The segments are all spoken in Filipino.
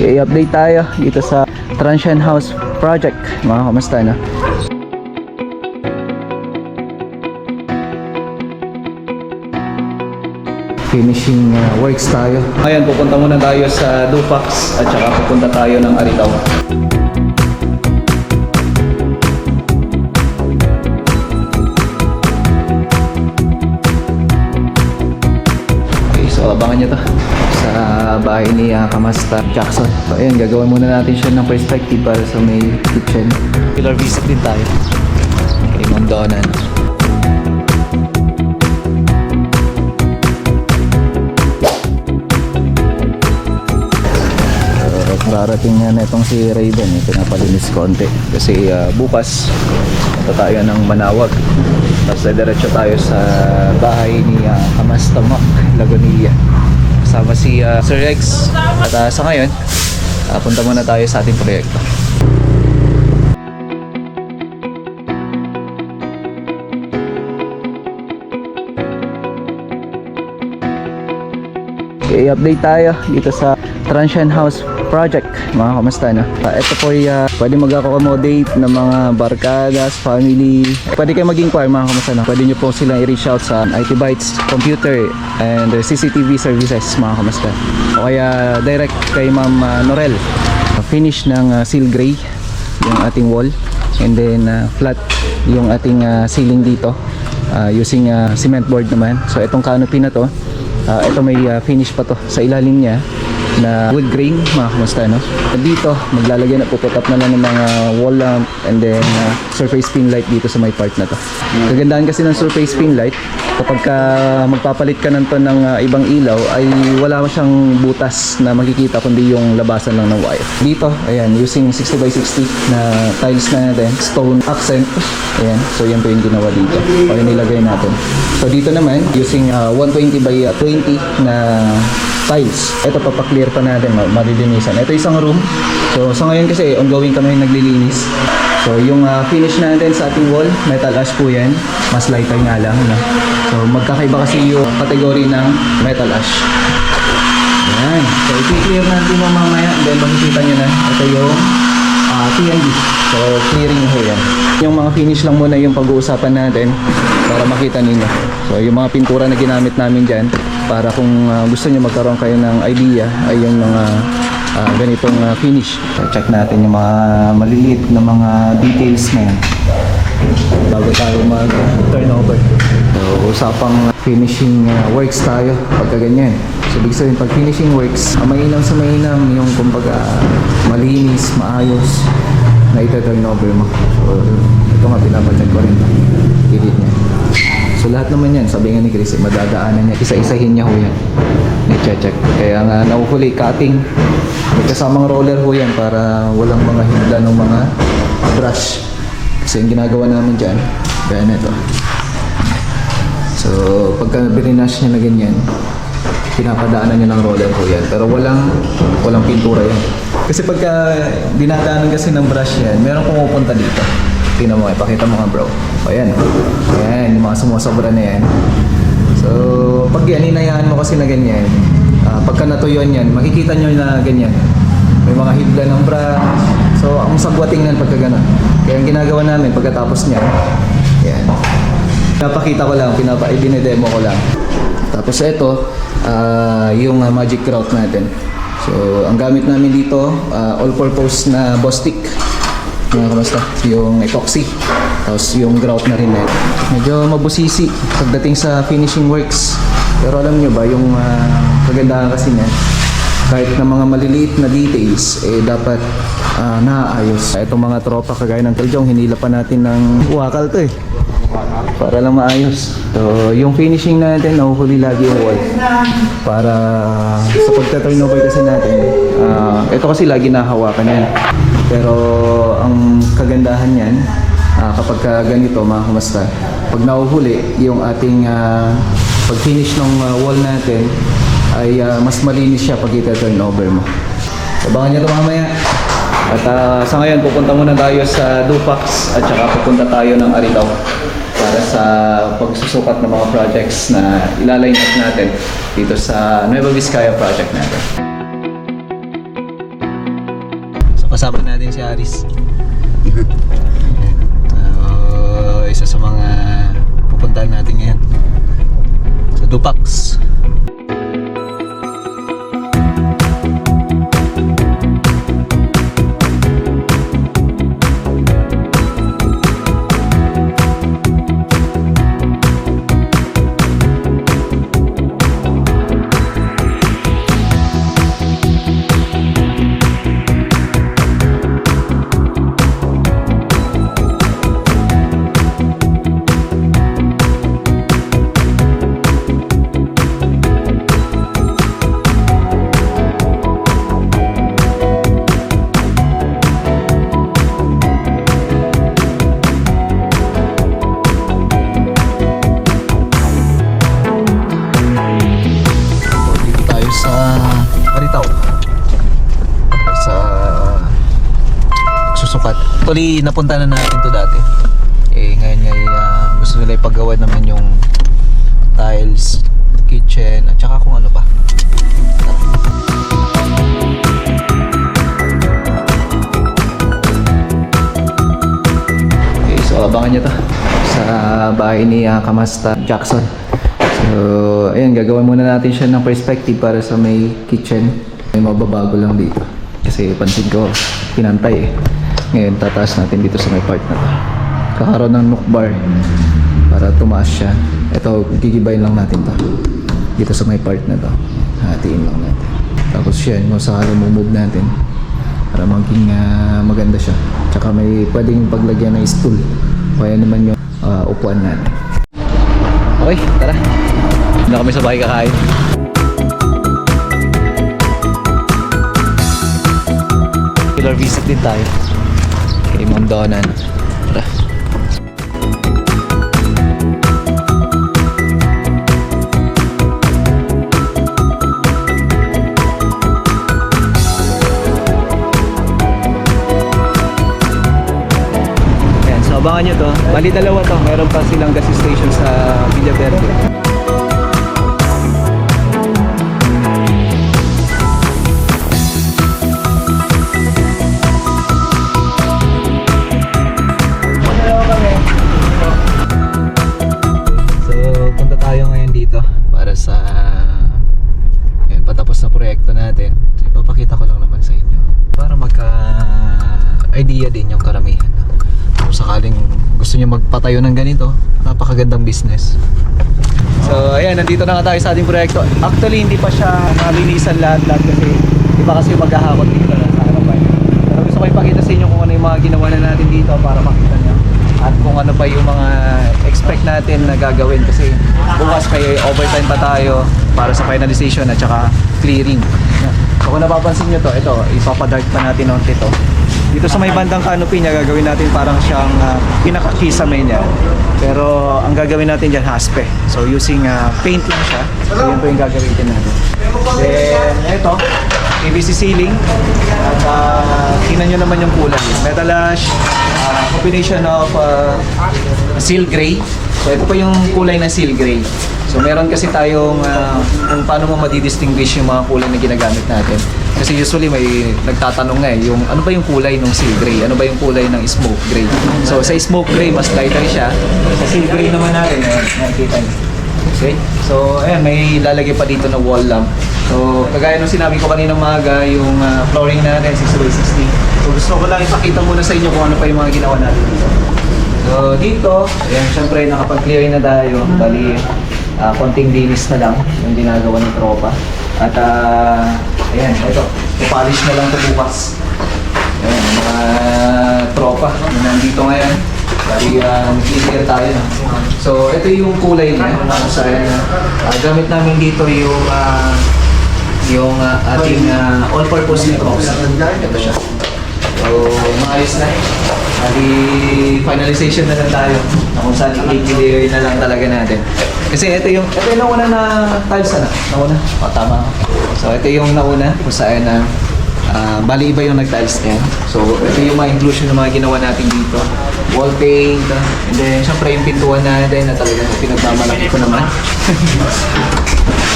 I-update tayo dito sa Transient House Project. Mga kamusta na? Finishing works tayo. Ngayon pupunta muna tayo sa Dupax at saka pupunta tayo ng Aritaw. Okay, so abangan nyo to sa bahay ni Kamasta Jackson. So ayun, gagawin muna natin siya ng perspective para sa may kitchen. Pillar visit din tayo kay Ma'am Donan. Darating na itong si Raven, pinapalinis konti kasi bukas punta tayo ng Manawag, tapos diretso tayo sa bahay ni Kamasta Mac Lagonia kasama si Sir Rex. At sa ngayon punta muna tayo sa ating proyekto. I-update tayo dito sa Transient House Project. Mga kamusta na? Ito po ay pwede mag-accommodate ng mga barkadas, family. Pwede kayo mag-inquire mga kamusta na. Pwede nyo po silang i-reach out sa IT Bytes Computer and CCTV services mga kamusta. O kaya direct kay Ma'am Norel. Finish ng seal gray yung ating wall, and then flat yung ating ceiling dito using cement board naman. So itong canopy na to, ito may finish pa to sa ilalim niya na wood grain mga kamusta, no? Dito maglalagay na, puput up na lang ng mga wall lamp and then surface pin light dito sa may part na to. Kagandahan kasi ng surface pin light, kapag magpapalit ka ng ibang ilaw ay wala siyang butas na makikita kundi yung labasan lang ng wire. Dito ayan, using 60 by 60 na tiles na natin, stone accent. Ayan, so yan po yung ginawa dito o yung nilagay natin. So dito naman using 120 by 20 na tiles. Ito papaklear pa natin, malilinisan. Ito isang room. So sa ngayon kasi ongoing kami naglilinis. So yung finish natin sa ating wall, metal ash po yan. Mas lighter nga lang, no? So magkakaiba kasi yung kategory ng metal ash. Yan. So i-clear natin mo mamaya. Then makikita nyo na. Ito yung TND. So clearing ho yan. Yung mga finish lang muna yung pag-uusapan natin para makita ninyo. So yung mga pintura na ginamit namin dyan, para kung gusto nyo magkaroon kayo ng idea ay yung mga ganitong finish. So, check natin yung mga maliliit na mga details na yan bago tayo mag-turnover. So usapang finishing works tayo pagka ganyan. So ibig sabihin pag finishing works, mainam sa mainam yung kumbaga malinis, maayos na ita-turnover mo. So ito nga pinapacheck ko rin, edit niya. So lahat naman yan, sabi nga ni Chris, madadaanan niya, isa-isahin niya ho yan, i-check. Kaya nga nahuhuli cutting, may kasamang roller ho yan para walang mga higla ng mga brush. Kasi yung ginagawa namin dyan, gaya na ito. So pagka birinash niya na ganyan, pinapadaanan niya ng roller ho yan, pero walang pintura yan. Kasi pagka dinadaanan kasi ng brush yan, meron pumupunta dito. Tingnan mo, ipakita mo nga bro. O yan, ayan, yung mga sumusobra na yan. So pag yan, hinayaan mo kasi na ganyan, pagka natuyuan yan, makikita nyo na ganyan, may mga hibla ng brush. So ang sagwating nan pagka gano'n. Kaya ang ginagawa namin pagkatapos niya, yan, pinapakita ko lang, dinedemo ko lang. Tapos ito, yung magic grout natin. So ang gamit namin dito, all-purpose na boss stick. Kamusta? Yung epoxy. Tapos yung grout na rin net. Medyo mabusisi pagdating sa finishing works. Pero alam nyo ba, yung kagandahan kasi niya, kahit na mga maliliit na details, dapat naaayos. Itong mga tropa kagaya ng Kaljong, hinila pa natin ng wakal to para lang maayos. So yung finishing natin, nahuhuli lagi yung wall. Para sa pagta-turnover kasi natin, ito kasi lagi nahawakan yan. Pero ang kagandahan yan, kapag ganito mga kamusta, pag nahuhuli yung ating pag-finish ng wall natin, ay mas malinis siya pag ita-turnover mo. Abangan nyo ito mamaya. At sa ngayon, pupunta muna tayo sa Dupax at saka pupunta tayo ng Aritaw para sa pagsusukat ng mga projects na ilaline up natin dito sa Nueva Vizcaya project natin. kasama natin si Aris. Isa sa mga pupuntahan natin ngayon sa Dupax. Actually, napunta na natin to dati. Ngayon gusto nila ipagawa naman yung tiles, kitchen, at saka kung ano pa. Okay, so abangan nyo to sa bahay ni Kamasta Jackson. So, ayan, gagawin muna natin siya ng perspective para sa may kitchen. May mababago lang dito. Kasi pansin ko, pinantay Ngayon, tataas natin dito sa may part na to. Kakaroon ng nook bar para tumaas siya. Ito, gigibayin lang natin to. Dito sa may part na to. Hatiin lang natin. Tapos yan, kung sakali move natin para maging maganda siya. Tsaka may pwedeng paglagyan ng stool. Kaya naman yung upuan natin. Okay, tara. Hindi na kami sa bahay kakain. Killer visit din tayo. Kay Ma'am Donan. Tara. Ayan, so abangan nyo to. Bali dalawa to. Meron pa silang gas station sa Villaverde. Sa patapos na proyekto natin. So, ipapakita ko lang naman sa inyo para magka-idea din yung karamihan. Kung sakaling gusto niyo magpatayo ng ganito, napakagandang business. So ayan, nandito na nga tayo sa ating proyekto. Actually hindi pa siya nalinisan lahat kasi iba kasi maghahakot dito na sa harapan. Pero gusto ko ipakita sa inyo kung ano yung mga ginawa na natin dito para makita niyo at kung ano pa yung mga expect natin na gagawin kasi bukas may overtime pa tayo para sa finalization at saka clearing. So kung napapansin nyo to, ito, ipapadark pa natin onti to. Dito sa may bandang canopy niya, gagawin natin parang siyang pinaka-kisame niya. Pero ang gagawin natin dyan, haspe. So using paint lang siya. So yun po yung gagawin natin. Then ito, PVC ceiling. At tingnan nyo naman yung kulay. Metal ash, combination of seal gray. So ito po yung kulay na seal gray. So meron kasi tayong kung paano mo madidistinguish yung mga kulay na ginagamit natin. Kasi usually may nagtatanong nga yung ano ba yung kulay ng seal gray? Ano ba yung kulay ng smoke gray? So sa smoke gray mas lighter siya. Sa seal gray naman natin, nakikita niyo. Okay? So ayan, may lalagay pa dito na wall lamp. So kagaya nung sinabi ko kanina umaga, yung flooring natin 60x60. So gusto ko lang ipakita muna sa inyo kung ano pa yung mga ginawa natin dito. So dito, ayan, syempre nakapag-clearing na tayo. Bali, konting linis na lang yung ginagawa ng tropa. At ayan, ito, polish na lang ito bukas. Ayan, mga tropa na nandito ngayon. Bali, clear tayo na. So ito yung kulay niya. So, gamit namin dito yung ating all-purpose nitrox. Ito siya. So, maayos na. Bali, finalization na lang tayo. Kung saan i-clear na lang talaga natin. Kasi ito yung nauna na tiles na. Nauna. O, tama. So, ito yung nauna kung saan bali iba yung nag-tiles niya. So, ito yung mga inclusion ng mga ginawa natin dito. Wall paint. And then, syempre yung pintuan natin na talagang pinagmamalaki ko naman.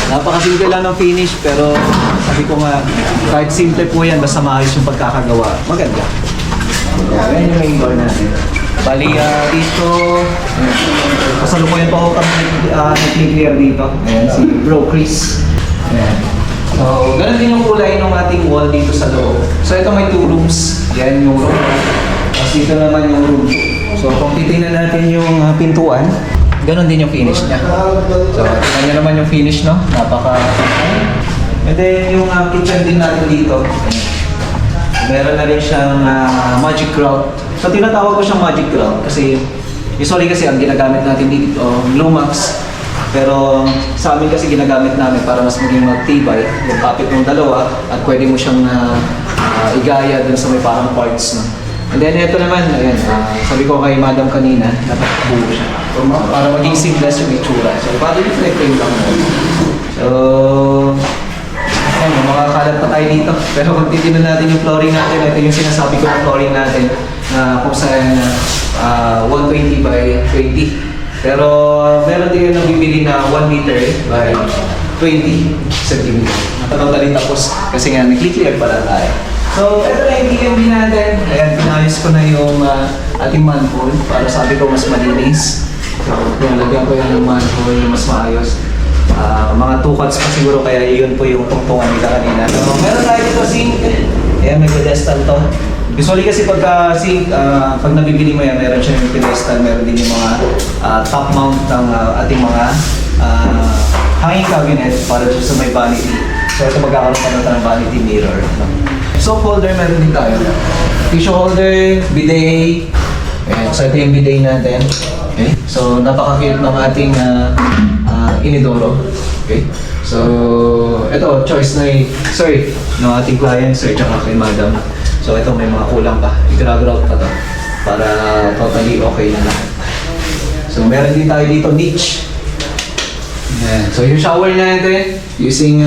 Napakasimple lang ng finish, pero sabi ko nga, kahit simple po yan, basta maayos yung pagkakagawa, maganda. Ayan yung main door natin. Bali, dito, pasalukuyan pa ako kami nag-clear dito. Ayan, si Bro Chris. Ayan. So, ganun din yung kulay ng ating wall dito sa loob. So, ito may 2 rooms. Yan yung room 1. Tapos dito naman yung room 2. So, kung titingnan natin yung pintuan, ganun din yung finish niya. So, tingnan nyo naman yung finish, no? Napaka... And then, yung kitchen din natin dito. Meron na rin siyang magic grout. So, tinatawag ko siyang magic grout kasi usually kasi ang ginagamit natin dito, Lumax. Pero sa amin kasi ginagamit namin para mas maging matibay yung kapit ng dalawa at pwede mo siyang igaya dun sa may parang parts. No? And then ito naman, ayan, sabi ko kay Madam kanina, dapat buo siya. Para maging seamless yung itsura. So, para yung frame lang mo. So, ayan, makakalat pa tayo dito. Pero kung titignan natin yung flooring natin, ito yung sinasabi ko ng flooring natin na kung saan 120 by 20. Pero meron din yung nabibili na 1 meter by 20 cm. Totally tapos kasi nga nag-clear pala tayo. So, ito na yung TMB natin. Ayan, pinayos ko na yung ating manhole para sabi ko mas malinis. So, pinalagyan ko yan ng manhole mas maayos. Mga 2 cuts pa siguro kaya yun po yung tungtungan nila kanina. So, meron tayo dito sink. Ayan, may pedestal to. Usually kasi pag nabibili mo yan, meron siya yung pedestal, meron din yung mga top mount ng ating mga hanging cabinet para dito sa may vanity. So ito magkakaroon pa natin ng vanity mirror. Soap holder meron din tayo. Tissue holder, bidet. Ayan, so ito yung bidet natin. Okay? So napaka-cute ng ating inidoro. Okay? So ito, choice na ng ating client, sir, tsaka kay madam. So ito may mga kulang pa. I-grout pa to para totally okay na lahat. So meron din tayo dito niche. Ayan. So yung shower natin using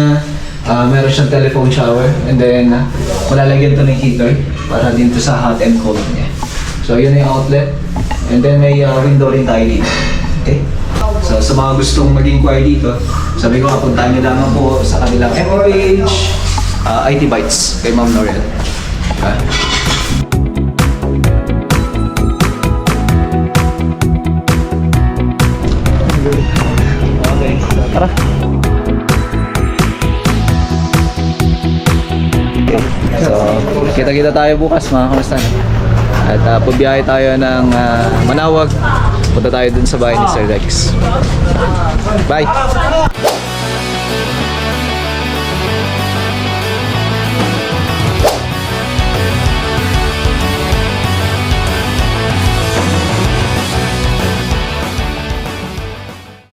meron siyang telephone shower and then malalagyan to ng heater para din to sa hot and cold niya. So yun yung outlet and then may window rin tayo dito. Okay? So sa mga gustong mag-inquire dito, sabi ko puntahan niyo lamang po sa kanilang MOH IT Bytes kay Ma'am Norel. Okay. Tara. So, kita-kita tayo bukas mga kamusta. At pubiyahe tayo ng Manawag. Punta tayo dun sa bahay ni Sir Rex. Bye!